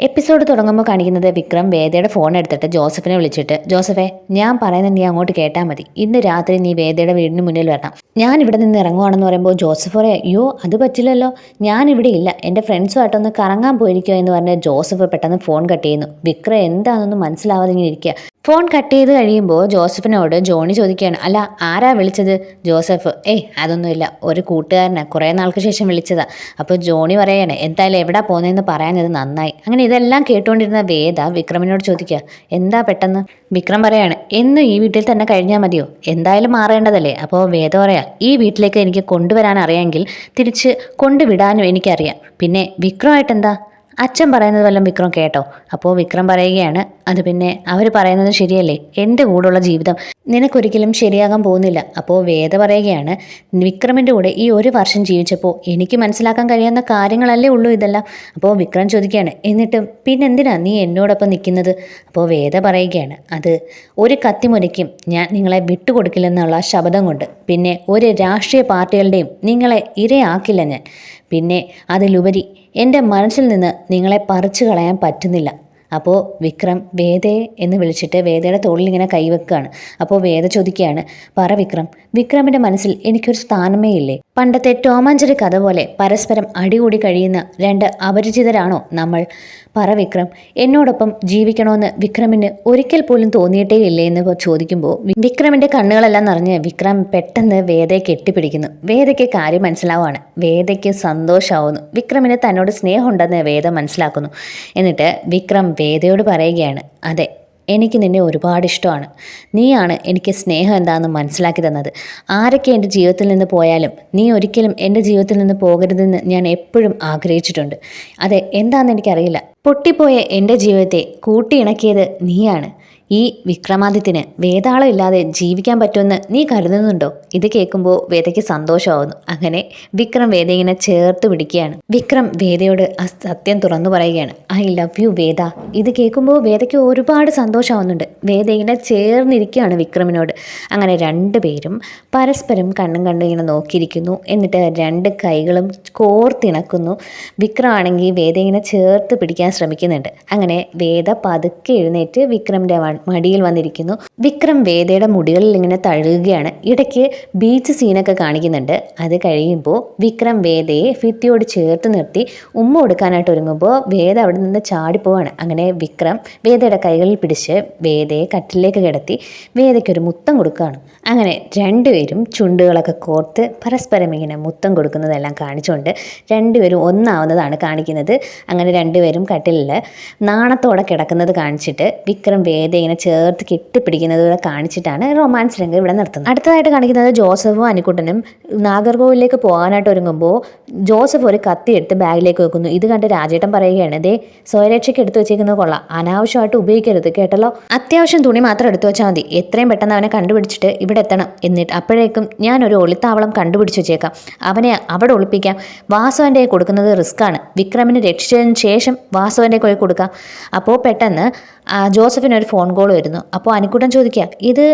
Episode തുടങ്ങുമ്പോൾ കാണിക്കുന്നത് വിക്രം വേദയുടെ ഫോൺ എടുത്തിട്ട് ജോസഫിനെ വിളിച്ചിട്ട്, ജോസഫേ, ഞാൻ പറയുന്നത് നീ അങ്ങോട്ട് കേട്ടാൽ മതി. ഇന്ന് രാത്രി നീ വേദയുടെ വീടിന് മുന്നിൽ വരണം. ഞാൻ ഇവിടെ നിന്ന് ഇറങ്ങുവാണെന്ന് പറയുമ്പോൾ ജോസഫ് പറയാം, അയ്യോ അത് പറ്റില്ലല്ലോ, ഞാൻ ഇവിടെ ഇല്ല, എൻ്റെ ഫ്രണ്ട്സുമായിട്ടൊന്ന് കറങ്ങാൻ പോയിരിക്കുമോ എന്ന് പറഞ്ഞ് ജോസഫ് പെട്ടെന്ന് ഫോൺ കട്ട് ചെയ്യുന്നു. വിക്രം എന്താണെന്നൊന്നും മനസ്സിലാവാതെ ഇങ്ങനെ ഇരിക്കുക. ഫോൺ കട്ട് ചെയ്ത് കഴിയുമ്പോൾ ജോസഫിനോട് ജോണി ചോദിക്കുകയാണ്, അല്ല ആരാ വിളിച്ചത്? ജോസഫ്, അതൊന്നുമില്ല, ഒരു കൂട്ടുകാരനാണ്, കുറേ നാൾക്ക് ശേഷം വിളിച്ചതാ. അപ്പോൾ ജോണി പറയാണ്, എന്തായാലും എവിടെ പോകുന്നതെന്ന് പറയാനത് നന്നായി. അങ്ങനെ ഇതെല്ലാം കേട്ടുകൊണ്ടിരുന്ന വേദ വിക്രമിനോട് ചോദിക്കുക, എന്താ പെട്ടെന്ന്? വിക്രം പറയാണ്, എന്നും ഈ വീട്ടിൽ തന്നെ കഴിഞ്ഞാൽ മതിയോ? എന്തായാലും മാറേണ്ടതല്ലേ? അപ്പോൾ വേദ പറയാം, ഈ വീട്ടിലേക്ക് എനിക്ക് കൊണ്ടുവരാൻ അറിയാമെങ്കിൽ തിരിച്ച് കൊണ്ടുവിടാനും എനിക്കറിയാം. പിന്നെ വിക്രമായിട്ട് എന്താ? അച്ഛൻ പറയുന്നത് വല്ലതും വിക്രം കേട്ടോ? അപ്പോൾ വിക്രം പറയുകയാണ്, അത് പിന്നെ അവർ പറയുന്നത് ശരിയല്ലേ, എൻ്റെ കൂടെയുള്ള ജീവിതം നിനക്കൊരിക്കലും ശരിയാകാൻ പോകുന്നില്ല. അപ്പോൾ വേദ പറയുകയാണ്, വിക്രമിൻ്റെ കൂടെ ഈ ഒരു വർഷം ജീവിച്ചപ്പോൾ എനിക്ക് മനസ്സിലാക്കാൻ കഴിയുന്ന കാര്യങ്ങളല്ലേ ഉള്ളൂ ഇതെല്ലാം. അപ്പോൾ വിക്രം ചോദിക്കുകയാണ്, എന്നിട്ടും പിന്നെന്തിനാ നീ എന്നോടൊപ്പം നിൽക്കുന്നത്? അപ്പോൾ വേദ പറയുകയാണ്, അത് ഒരു കത്തിമുനയ്ക്കും ഞാൻ നിങ്ങളെ വിട്ടുകൊടുക്കില്ലെന്നുള്ള ശബ്ദം കൊണ്ട്, പിന്നെ ഒരു രാഷ്ട്രീയ പാർട്ടികളുടെയും നിങ്ങളെ ഇരയാക്കില്ല ഞാൻ. പിന്നെ അതിലുപരി എൻ്റെ മനസ്സിൽ നിന്ന് നിങ്ങളെ പറിച്ചു കളയാൻ പറ്റുന്നില്ല. അപ്പോൾ വിക്രം വേദയെ എന്ന് വിളിച്ചിട്ട് വേദയുടെ തോളിൽ ഇങ്ങനെ കൈവെക്കുകയാണ്. അപ്പോൾ വേദ ചോദിക്കുകയാണ്, പറ വിക്രം, വിക്രമിൻ്റെ മനസ്സിൽ എനിക്കൊരു സ്ഥാനമേ ഇല്ലേ? പണ്ടത്തെ ടോമാഞ്ചറി കഥ പോലെ പരസ്പരം അടികൂടി കഴിയുന്ന രണ്ട് അപരിചിതരാണോ നമ്മൾ? പറ വിക്രം, എന്നോടൊപ്പം ജീവിക്കണമെന്ന് വിക്രമിന് ഒരിക്കൽ പോലും തോന്നിയിട്ടേ ഇല്ലേ എന്ന് ചോദിക്കുമ്പോൾ വിക്രമിൻ്റെ കണ്ണുകളെല്ലാം നിറഞ്ഞ് വിക്രം പെട്ടെന്ന് വേദയെ കെട്ടിപ്പിടിക്കുന്നു. വേദയ്ക്ക് കാര്യം മനസ്സിലാവുകയാണ്. വേദയ്ക്ക് സന്തോഷമാവുന്നു. വിക്രമിന് തന്നോട് സ്നേഹമുണ്ടെന്ന് വേദ മനസ്സിലാക്കുന്നു. എന്നിട്ട് വിക്രം വേദയോട് പറയുകയാണ്, അതെ, എനിക്ക് നിന്നെ ഒരുപാട് ഇഷ്ടമാണ്. നീയാണ് എനിക്ക് സ്നേഹം എന്താണെന്ന് മനസ്സിലാക്കി തന്നത്. ആരൊക്കെ എൻ്റെ ജീവിതത്തിൽ നിന്ന് പോയാലും നീ ഒരിക്കലും എൻ്റെ ജീവിതത്തിൽ നിന്ന് പോകരുതെന്ന് ഞാൻ എപ്പോഴും ആഗ്രഹിച്ചിട്ടുണ്ട്. അതെ, എന്താണെന്ന് എനിക്കറിയില്ല, പൊട്ടിപ്പോയ എൻ്റെ ജീവിതത്തെ കൂട്ടിയിണക്കിയത് നീയാണ്. ഈ വിക്രമാദിത്യന് വേതാളം ഇല്ലാതെ ജീവിക്കാൻ പറ്റുമെന്ന് നീ കരുതുന്നുണ്ടോ? ഇത് കേൾക്കുമ്പോൾ വേദയ്ക്ക് സന്തോഷമാവുന്നു. അങ്ങനെ വിക്രം വേദ ഇങ്ങനെ ചേർത്ത് പിടിക്കുകയാണ്. വിക്രം വേദയോട് ആ സത്യം തുറന്നു പറയുകയാണ്, ഐ ലവ് യു വേദ. ഇത് കേൾക്കുമ്പോൾ വേദയ്ക്ക് ഒരുപാട് സന്തോഷമാവുന്നുണ്ട്. വേദ ഇങ്ങനെ ചേർന്നിരിക്കുകയാണ് വിക്രമിനോട്. അങ്ങനെ രണ്ടുപേരും പരസ്പരം കണ്ണും കണ്ടും ഇങ്ങനെ നോക്കിയിരിക്കുന്നു. എന്നിട്ട് രണ്ട് കൈകളും കോർത്തിണക്കുന്നു. വിക്രമാണെങ്കിൽ വേദ ഇങ്ങനെ ചേർത്ത് പിടിക്കാൻ ശ്രമിക്കുന്നുണ്ട്. അങ്ങനെ വേദ പതുക്കെ എഴുന്നേറ്റ് വിക്രമിൻ്റെ മടിയിൽ വന്നിരിക്കുന്നു. വിക്രം വേദയുടെ മുടികളിൽ ഇങ്ങനെ തഴുകുകയാണ്. ഇടയ്ക്ക് ബീച്ച് സീനൊക്കെ കാണിക്കുന്നുണ്ട്. അത് കഴിയുമ്പോൾ വിക്രം വേദയെ ഭിത്തിയോട് ചേർത്ത് നിർത്തി ഉമ്മ കൊടുക്കാനായിട്ട് ഒരുങ്ങുമ്പോൾ വേദ അവിടെ നിന്ന് ചാടിപ്പോവാണ്. അങ്ങനെ വിക്രം വേദയുടെ കൈകളിൽ പിടിച്ച് വേദയെ കട്ടിലേക്ക് കിടത്തി വേദയ്ക്കൊരു മുത്തം കൊടുക്കുകയാണ്. അങ്ങനെ രണ്ടുപേരും ചുണ്ടുകളൊക്കെ കോർത്ത് പരസ്പരം ഇങ്ങനെ മുത്തം കൊടുക്കുന്നതെല്ലാം കാണിച്ചുകൊണ്ട് രണ്ടുപേരും ഒന്നാവുന്നതാണ് കാണിക്കുന്നത്. അങ്ങനെ രണ്ടുപേരും കട്ടിലിൽ നാണത്തോടെ കിടക്കുന്നത് കാണിച്ചിട്ട് വിക്രം വേദ ഇങ്ങനെ ചേർത്ത് കെട്ടിപ്പിടിക്കുന്നത് കാണിച്ചിട്ടാണ് റൊമാൻസ് രംഗം ഇവിടെ നിർത്തുന്നത്. അടുത്തതായിട്ട് കാണിക്കുന്നത് ജോസഫും അനിക്കുട്ടനും നാഗർകോവിലേക്ക് പോകാനായിട്ട് ഒരുങ്ങുമ്പോൾ ജോസഫ് ഒരു കത്തി എടുത്ത് ബാഗിലേക്ക് വെക്കുന്നു. ഇത് കണ്ട് രാജേട്ടൻ പറയുകയാണ്, ദേ സ്വയരക്ഷയ്ക്ക് എടുത്തു വെച്ചേക്കുന്നത് കൊള്ളാം, അനാവശ്യമായിട്ട് ഉപയോഗിക്കരുത് കേട്ടല്ലോ. അത്യാവശ്യം തുണി മാത്രം എടുത്തു വെച്ചാൽ മതി. എത്രയും പെട്ടെന്ന് അവനെ കണ്ടുപിടിച്ചിട്ട് ഇവിടെ എത്തണം. എന്നിട്ട് അപ്പോഴേക്കും ഞാനൊരു ഒളിത്താവളം കണ്ടുപിടിച്ച് വെച്ചേക്കാം. അവനെ അവിടെ ഒളിപ്പിക്കാം. വാസവൻ്റെ കൊടുക്കുന്നത് റിസ്ക്കാണ്. വിക്രമിനെ രക്ഷിച്ചതിന് ശേഷം വാസവൻ്റെ കയ്യിൽ കൊടുക്കാം. അപ്പോൾ പെട്ടെന്ന് ജോസഫിനൊരു ഫോൺ കോൾ വരുന്നു. അപ്പോൾ അനിക്കുട്ടൻ ചോദിക്കുക, ഇത്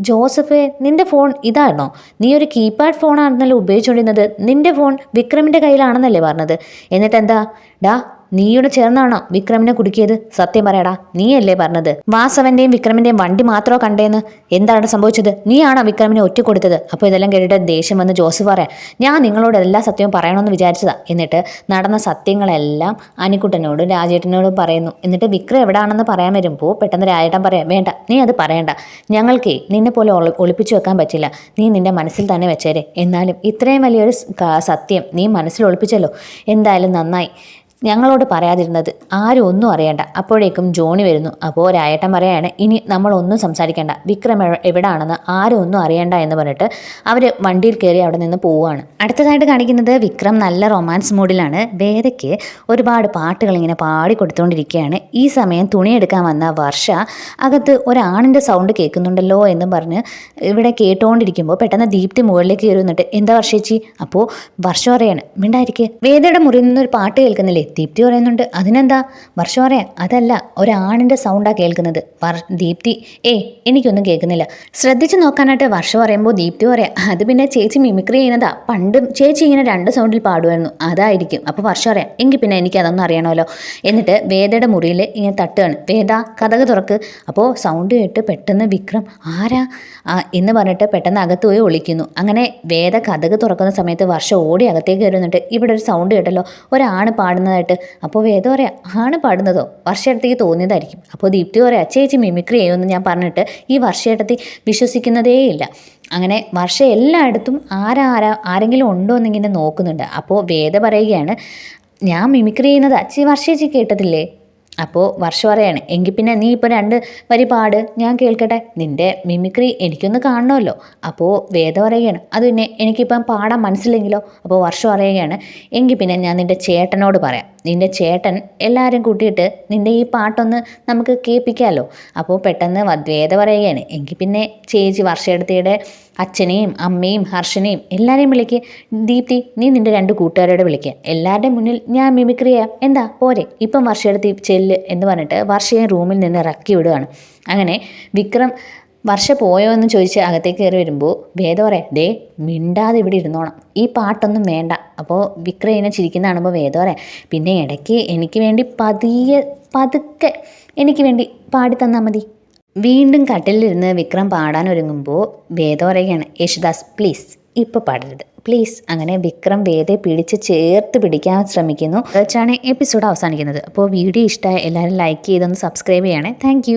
ജോസഫ്, നിന്റെ ഫോൺ ഇതാണോ? നീ ഒരു കീപാഡ് ഫോണാണെന്നല്ലേ ഉപയോഗിച്ചുകൊണ്ടിരുന്നത്? നിന്റെ ഫോൺ വിക്രമിൻ്റെ കയ്യിലാണെന്നല്ലേ പറഞ്ഞത്? എന്നിട്ട് എന്താ ഡാ, നീയോട് ചേർന്നാണോ വിക്രമിനെ കുടുക്കിയത്? സത്യം പറയടാ, നീയല്ലേ പറഞ്ഞത് വാസവന്റെയും വിക്രമിന്റെയും വണ്ടി മാത്രമോ കണ്ടേന്ന്? എന്താണ് സംഭവിച്ചത്? നീയാണോ വിക്രമിനെ ഒറ്റ കൊടുത്തത്? അപ്പോൾ ഇതെല്ലാം കേട്ടിട്ട് ദേഷ്യം വന്ന് ജോസഫ് പറയാം, ഞാൻ നിങ്ങളോട് എല്ലാ സത്യവും പറയണമെന്ന് വിചാരിച്ചതാ. എന്നിട്ട് നടന്ന സത്യങ്ങളെല്ലാം അനിക്കുട്ടനോടും രാജേട്ടനോടും പറയുന്നു. എന്നിട്ട് വിക്രം എവിടെയാണെന്ന് പറയാൻ വരുമ്പോൾ പെട്ടെന്ന് രാജേട്ടൻ പറയാം, വേണ്ട, നീ അത് പറയണ്ട, ഞങ്ങൾക്ക് നിന്നെ പോലെ ഒളിപ്പിച്ചു വെക്കാൻ പറ്റില്ല, നീ നിന്റെ മനസ്സിൽ തന്നെ വെച്ചേരെ. എന്നാലും ഇത്രയും വലിയൊരു സത്യം നീ മനസ്സിൽ ഒളിപ്പിച്ചല്ലോ, എന്തായാലും നന്നായി, ഞങ്ങളോട് പറയാതിരുന്നത്. ആരും ഒന്നും അറിയണ്ട. അപ്പോഴേക്കും ജോണി വരുന്നു. അപ്പോൾ രായേട്ടൻ പറയാണ്, ഇനി നമ്മളൊന്നും സംസാരിക്കേണ്ട, വിക്രം എവിടാണെന്ന് ആരും ഒന്നും അറിയണ്ട എന്ന് പറഞ്ഞിട്ട് അവർ വണ്ടിയിൽ കയറി അവിടെ നിന്ന് പോവുകയാണ്. അടുത്തതായിട്ട് കാണിക്കുന്നത് വിക്രം നല്ല റൊമാൻസ് മൂഡിലാണ്. വേദയ്ക്ക് ഒരുപാട് പാട്ടുകൾ ഇങ്ങനെ പാടിക്കൊടുത്തുകൊണ്ടിരിക്കുകയാണ്. ഈ സമയം തുണിയെടുക്കാൻ വന്ന വർഷ അകത്ത് ഒരാണിൻ്റെ സൗണ്ട് കേൾക്കുന്നുണ്ടല്ലോ എന്നും പറഞ്ഞ് ഇവിടെ കേട്ടുകൊണ്ടിരിക്കുമ്പോൾ പെട്ടെന്ന് ദീപ്തി മുകളിലേക്ക് കയറി വന്നിട്ട്, എന്താ വർഷേച്ചി? അപ്പോൾ വർഷ പറയാണ്, മിണ്ടായിരിക്കെ, വേദയുടെ മുറിയിൽ നിന്നൊരു പാട്ട് കേൾക്കുന്നില്ലേ, ദീപ്തി പറയുന്നുണ്ട് അതിനെന്താ? വർഷ പറയാം അതല്ല, ഒരാണിൻ്റെ സൗണ്ടാണ് കേൾക്കുന്നത്. ദീപ്തി എനിക്കൊന്നും കേൾക്കുന്നില്ല. ശ്രദ്ധിച്ച് നോക്കാനായിട്ട് വർഷ പറയുമ്പോൾ ദീപ്തി പറയാം അത് പിന്നെ ചേച്ചി മിമിക്രി ചെയ്യുന്നതാ. പണ്ടും ചേച്ചി ഇങ്ങനെ 2 സൗണ്ടിൽ പാടുമായിരുന്നു, അതായിരിക്കും. അപ്പോൾ വർഷ പറയാം എങ്കിൽ പിന്നെ എനിക്കതൊന്നും അറിയണമല്ലോ. എന്നിട്ട് വേദയുടെ മുറിയിൽ ഇങ്ങനെ തട്ടുകയാണ്. വേദ കതക് തുറക്ക്. അപ്പോൾ സൗണ്ട് കേട്ട് പെട്ടെന്ന് വിക്രം ആരാ എന്ന് പറഞ്ഞിട്ട് പെട്ടെന്ന് അകത്ത് പോയി ഒളിക്കുന്നു. അങ്ങനെ വേദ കതക് തുറക്കുന്ന സമയത്ത് വർഷ ഓടി അകത്തേക്ക് കയറുന്നുണ്ട്. ഇവിടെ ഒരു സൗണ്ട് കേട്ടല്ലോ, ഒരാണ് പാടുന്നതായിട്ട്. അപ്പോൾ വേദ പറയാം ആണ് പാടുന്നതോ? വർഷയടുത്തേക്ക് തോന്നിയതായിരിക്കും. അപ്പോൾ ദീപ്തി പറയാം ചേച്ചി മിമിക്രി ചെയ്യുമെന്ന് ഞാൻ പറഞ്ഞിട്ട് ഈ വർഷയടുത്ത് വിശ്വസിക്കുന്നതേയില്ല. അങ്ങനെ വർഷ എല്ലായിടത്തും ആരെങ്കിലും ഉണ്ടോ എന്നിങ്ങനെ നോക്കുന്നുണ്ട്. അപ്പോൾ വേദ പറയുകയാണ് ഞാൻ മിമിക്രി ചെയ്യുന്നത് വർഷേച്ചി കേട്ടതില്ലേ? അപ്പോൾ വർഷ പറയാണ് എങ്കിൽ പിന്നെ നീ ഇപ്പോൾ 2 വരി പാട്, ഞാൻ കേൾക്കട്ടെ. നിൻ്റെ മിമിക്രി എനിക്കൊന്ന് കാണണമല്ലോ. അപ്പോൾ വേദ പറയുകയാണ് അത് പിന്നെ എനിക്കിപ്പം പാടാൻ മനസ്സിലെങ്കിലോ? അപ്പോൾ വർഷ പറയുകയാണ് എങ്കിൽ പിന്നെ ഞാൻ നിൻ്റെ ചേട്ടനോട് പറയാം. നിൻ്റെ ചേട്ടൻ എല്ലാവരും കൂട്ടിയിട്ട് നിൻ്റെ ഈ പാട്ടൊന്ന് നമുക്ക് കേൾപ്പിക്കാമല്ലോ. അപ്പോൾ പെട്ടെന്ന് വേദ പറയുകയാണ് എങ്കിൽ പിന്നെ ചേച്ചി വർഷയെടുത്തിയുടെ അച്ഛനെയും അമ്മയും ഹർഷനെയും എല്ലാവരെയും വിളിക്കുക. ദീപ്തി നീ നിൻ്റെ 2 കൂട്ടുകാരോട് വിളിക്കുക. എല്ലാവരുടെയും മുന്നിൽ ഞാൻ മിമിക്രി ചെയ്യാം, എന്താ പോരെ? ഇപ്പം വർഷയെടുത്ത് ചെല്ല് എന്ന് പറഞ്ഞിട്ട് വർഷയെ റൂമിൽ നിന്ന് ഇറക്കി വിടുകയാണ്. അങ്ങനെ വിക്രം വർഷ പോയോ എന്ന് ചോദിച്ച് അകത്തേക്ക് കയറി വരുമ്പോൾ വേദ പറയാം മിണ്ടാതെ ഇവിടെ ഇരുന്നോണം, ഈ പാട്ടൊന്നും വേണ്ട. അപ്പോൾ വിക്രം ഇങ്ങനെ ചിരിക്കുന്ന കാണുമ്പോൾ വേദ പറയാം പിന്നെ ഇടയ്ക്ക് എനിക്ക് വേണ്ടി പതുക്കെ എനിക്ക് വേണ്ടി പാടി തന്നാൽ മതി. വീണ്ടും കട്ടിലിരുന്ന് വിക്രം പാടാൻ ഒരുങ്ങുമ്പോൾ വേദ പറയുകയാണ് യേശുദാസ് പ്ലീസ് ഇപ്പോൾ പാടരുത് പ്ലീസ്. അങ്ങനെ വിക്രം വേദയെ പിടിച്ച് ചേർത്ത് പിടിക്കാൻ ശ്രമിക്കുന്നു. വെച്ചാണ് എപ്പിസോഡ് അവസാനിക്കുന്നത്. അപ്പോൾ വീഡിയോ ഇഷ്ടമായ എല്ലാവരും ലൈക്ക് ചെയ്തൊന്ന് സബ്സ്ക്രൈബ് ചെയ്യണേ. താങ്ക്